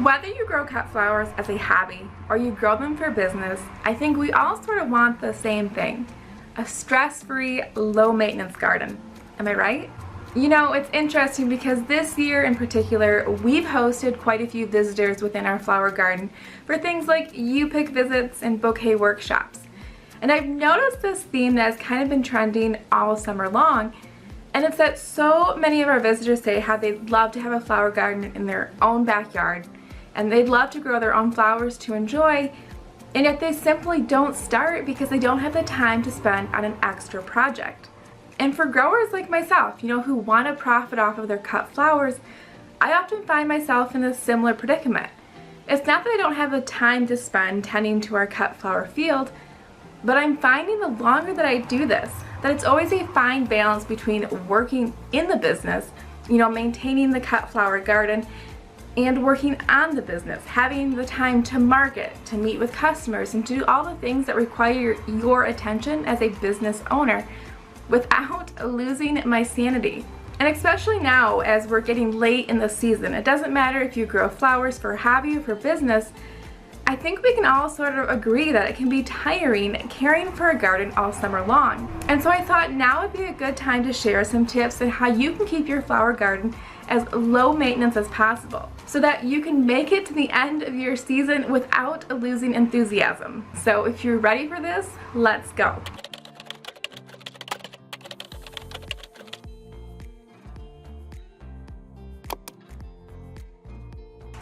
Whether you grow cut flowers as a hobby or you grow them for business, I think we all sort of want the same thing, a stress-free, low-maintenance garden. Am I right? You know, it's interesting because this year in particular, we've hosted quite a few visitors within our flower garden for things like you-pick visits and bouquet workshops. And I've noticed this theme that has kind of been trending all summer long, and it's that so many of our visitors say how they'd love to have a flower garden in their own backyard, and they'd love to grow their own flowers to enjoy, and yet they simply don't start because they don't have the time to spend on an extra project. And for growers like myself, who want to profit off of their cut flowers, I often find myself in a similar predicament. It's not that I don't have the time to spend tending to our cut flower field, but I'm finding the longer that I do this, that it's always a fine balance between working in the business, maintaining the cut flower garden, and working on the business, having the time to market, to meet with customers, and to do all the things that require your attention as a business owner without losing my sanity. And especially now as we're getting late in the season, it doesn't matter if you grow flowers for hobby or for business, I think we can all sort of agree that it can be tiring caring for a garden all summer long. And so I thought now would be a good time to share some tips on how you can keep your flower garden as low maintenance as possible so that you can make it to the end of your season without losing enthusiasm. So if you're ready for this, let's go.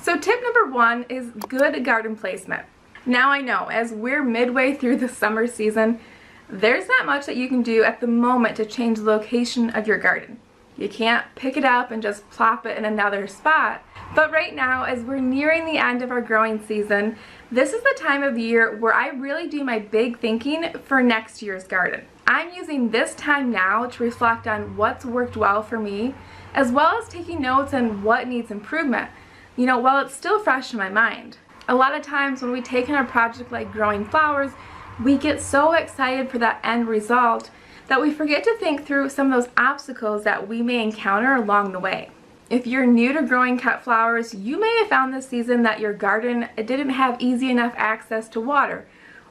So tip number one is good garden placement. Now I know, as we're midway through the summer season, there's not much that you can do at the moment to change the location of your garden. You can't pick it up and just plop it in another spot. But right now, as we're nearing the end of our growing season, this is the time of year where I really do my big thinking for next year's garden. I'm using this time now to reflect on what's worked well for me, as well as taking notes on what needs improvement, while it's still fresh in my mind. A lot of times when we take on a project like growing flowers, we get so excited for that end result that we forget to think through some of those obstacles that we may encounter along the way. If you're new to growing cut flowers, you may have found this season that your garden didn't have easy enough access to water,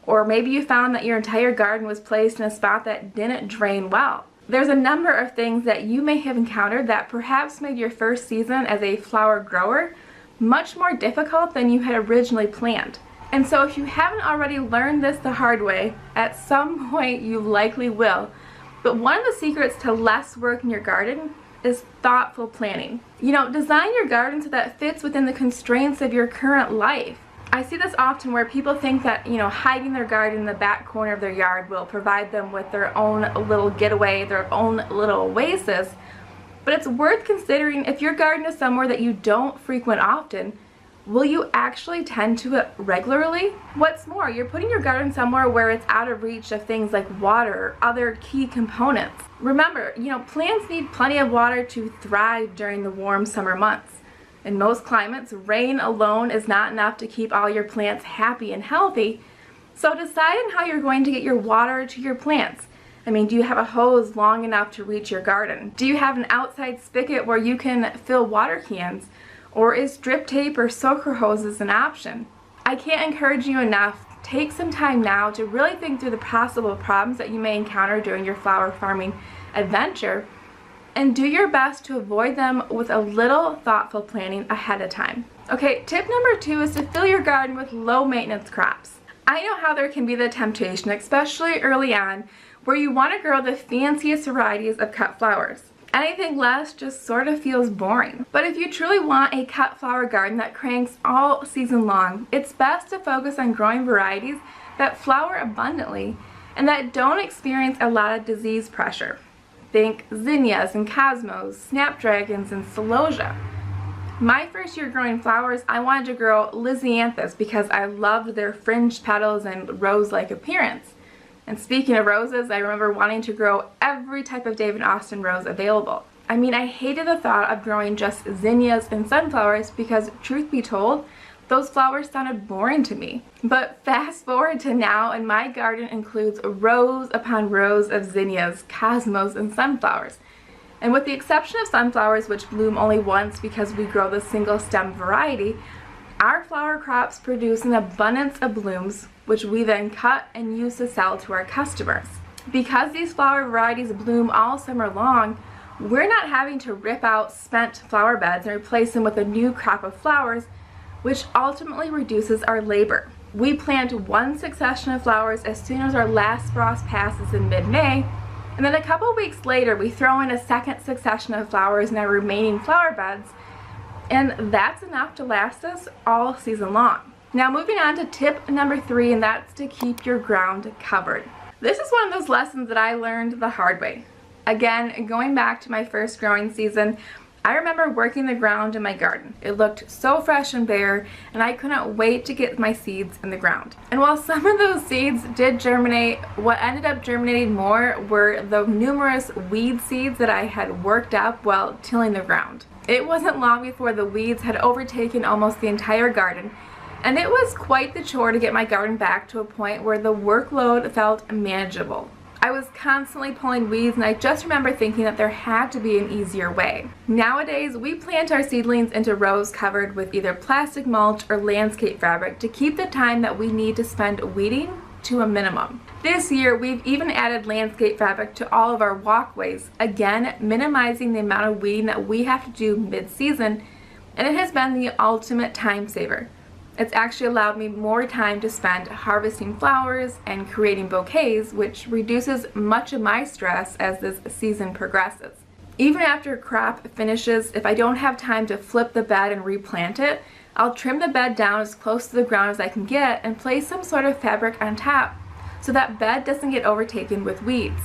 or maybe you found that your entire garden was placed in a spot that didn't drain well. There's a number of things that you may have encountered that perhaps made your first season as a flower grower much more difficult than you had originally planned. And so if you haven't already learned this the hard way, at some point you likely will. But one of the secrets to less work in your garden is thoughtful planning. Design your garden so that it fits within the constraints of your current life. I see this often where people think that, hiding their garden in the back corner of their yard will provide them with their own little getaway, their own little oasis. But it's worth considering if your garden is somewhere that you don't frequent often, will you actually tend to it regularly? What's more, you're putting your garden somewhere where it's out of reach of things like water or other key components. Remember, plants need plenty of water to thrive during the warm summer months. In most climates, rain alone is not enough to keep all your plants happy and healthy. So decide on how you're going to get your water to your plants. Do you have a hose long enough to reach your garden? Do you have an outside spigot where you can fill water cans? Or is drip tape or soaker hoses an option? I can't encourage you enough. Take some time now to really think through the possible problems that you may encounter during your flower farming adventure, and do your best to avoid them with a little thoughtful planning ahead of time. Okay, tip number two is to fill your garden with low maintenance crops. I know how there can be the temptation, especially early on, where you want to grow the fanciest varieties of cut flowers. Anything less just sort of feels boring. But if you truly want a cut flower garden that cranks all season long, it's best to focus on growing varieties that flower abundantly and that don't experience a lot of disease pressure. Think zinnias and cosmos, snapdragons, and celosia. My first year growing flowers, I wanted to grow lisianthus because I loved their fringed petals and rose-like appearance. And speaking of roses, I remember wanting to grow every type of David Austin rose available. I hated the thought of growing just zinnias and sunflowers because, truth be told, those flowers sounded boring to me. But fast forward to now, and my garden includes rows upon rows of zinnias, cosmos, and sunflowers. And with the exception of sunflowers, which bloom only once because we grow the single stem variety, Our flower crops produce an abundance of blooms, which we then cut and use to sell to our customers. Because these flower varieties bloom all summer long, we're not having to rip out spent flower beds and replace them with a new crop of flowers, which ultimately reduces our labor. We plant one succession of flowers as soon as our last frost passes in mid-May, and then a couple weeks later we throw in a second succession of flowers in our remaining flower beds, and that's enough to last us all season long. Now moving on to tip number 3, and that's to keep your ground covered. This is one of those lessons that I learned the hard way. Again, going back to my first growing season, I remember working the ground in my garden. It looked so fresh and bare, and I couldn't wait to get my seeds in the ground. And while some of those seeds did germinate, what ended up germinating more were the numerous weed seeds that I had worked up while tilling the ground. It wasn't long before the weeds had overtaken almost the entire garden, and it was quite the chore to get my garden back to a point where the workload felt manageable. I was constantly pulling weeds, and I just remember thinking that there had to be an easier way. Nowadays, we plant our seedlings into rows covered with either plastic mulch or landscape fabric to keep the time that we need to spend weeding to a minimum. This year, we've even added landscape fabric to all of our walkways, again minimizing the amount of weeding that we have to do mid-season, and it has been the ultimate time saver. It's actually allowed me more time to spend harvesting flowers and creating bouquets, which reduces much of my stress as this season progresses. Even after a crop finishes, if I don't have time to flip the bed and replant it, I'll trim the bed down as close to the ground as I can get and place some sort of fabric on top so that bed doesn't get overtaken with weeds.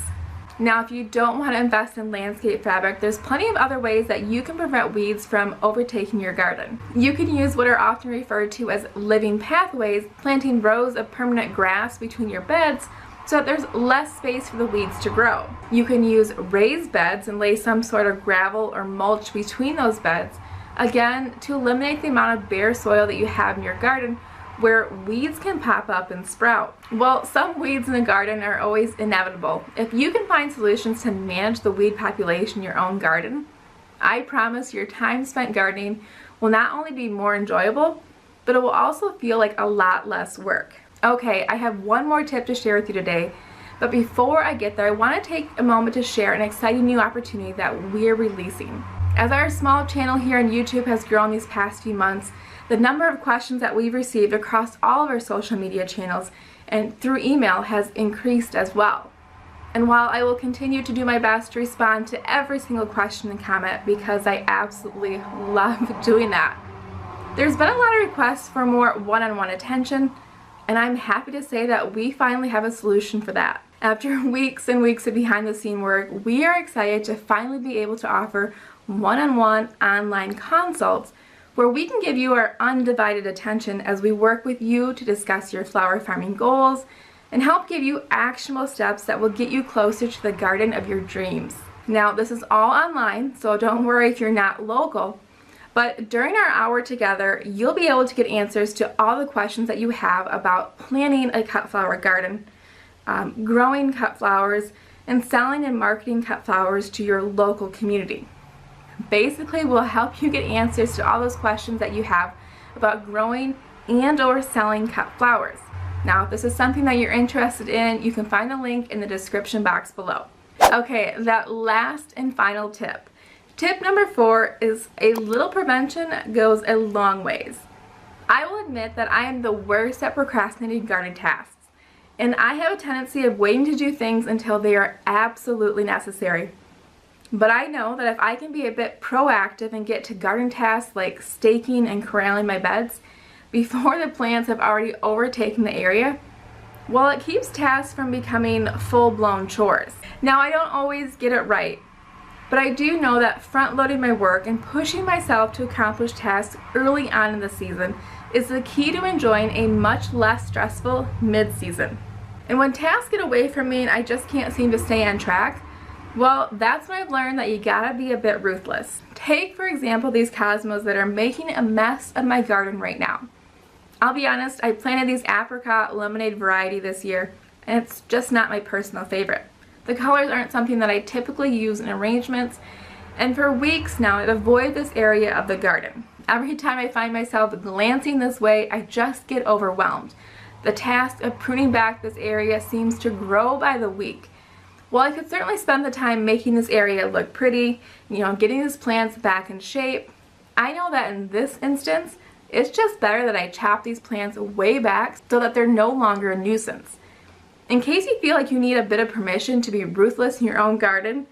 Now, if you don't want to invest in landscape fabric, there's plenty of other ways that you can prevent weeds from overtaking your garden. You can use what are often referred to as living pathways, planting rows of permanent grass between your beds so that there's less space for the weeds to grow. You can use raised beds and lay some sort of gravel or mulch between those beds, again, to eliminate the amount of bare soil that you have in your garden where weeds can pop up and sprout. Well, some weeds in the garden are always inevitable. If you can find solutions to manage the weed population in your own garden, I promise your time spent gardening will not only be more enjoyable, but it will also feel like a lot less work. Okay, I have one more tip to share with you today, but before I get there, I want to take a moment to share an exciting new opportunity that we're releasing. As our small channel here on YouTube has grown these past few months, the number of questions that we've received across all of our social media channels and through email has increased as well. And while I will continue to do my best to respond to every single question and comment because I absolutely love doing that, there's been a lot of requests for more one-on-one attention, and I'm happy to say that we finally have a solution for that. After weeks and weeks of behind-the-scene work, we are excited to finally be able to offer one-on-one online consults where we can give you our undivided attention as we work with you to discuss your flower farming goals and help give you actionable steps that will get you closer to the garden of your dreams. Now, this is all online, so don't worry if you're not local, but during our hour together, you'll be able to get answers to all the questions that you have about planning a cut flower garden, growing cut flowers, and selling and marketing cut flowers to your local community. Basically, we'll help you get answers to all those questions that you have about growing and or selling cut flowers. Now, if this is something that you're interested in, you can find a link in the description box below. Okay, that last and final tip. Tip number 4 is a little prevention goes a long ways. I will admit that I am the worst at procrastinating garden tasks, and I have a tendency of waiting to do things until they are absolutely necessary. But I know that if I can be a bit proactive and get to garden tasks like staking and corralling my beds before the plants have already overtaken the area, well, it keeps tasks from becoming full-blown chores. Now, I don't always get it right, but I do know that front-loading my work and pushing myself to accomplish tasks early on in the season is the key to enjoying a much less stressful mid-season. And when tasks get away from me and I just can't seem to stay on track, well, that's when I've learned that you gotta be a bit ruthless. Take, for example, these cosmos that are making a mess of my garden right now. I'll be honest, I planted these apricot lemonade variety this year, and it's just not my personal favorite. The colors aren't something that I typically use in arrangements, and for weeks now I've avoided this area of the garden. Every time I find myself glancing this way, I just get overwhelmed. The task of pruning back this area seems to grow by the week. While I could certainly spend the time making this area look pretty, getting these plants back in shape, I know that in this instance, it's just better that I chop these plants way back so that they're no longer a nuisance. In case you feel like you need a bit of permission to be ruthless in your own garden,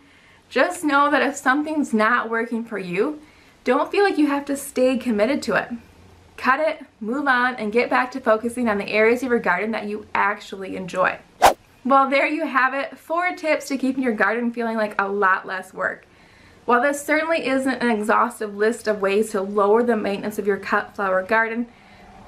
just know that if something's not working for you, don't feel like you have to stay committed to it. Cut it, move on, and get back to focusing on the areas of your garden that you actually enjoy. Well, there you have it, 4 tips to keeping your garden feeling like a lot less work. While this certainly isn't an exhaustive list of ways to lower the maintenance of your cut flower garden,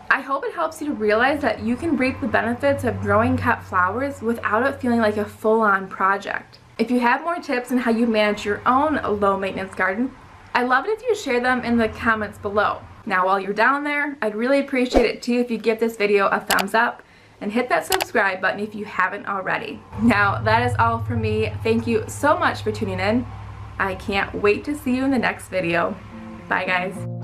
I hope it helps you to realize that you can reap the benefits of growing cut flowers without it feeling like a full-on project. If you have more tips on how you manage your own low-maintenance garden, I'd love it if you share them in the comments below. Now while you're down there, I'd really appreciate it too if you give this video a thumbs up and hit that subscribe button if you haven't already. Now that is all from me. Thank you so much for tuning in. I can't wait to see you in the next video. Bye guys.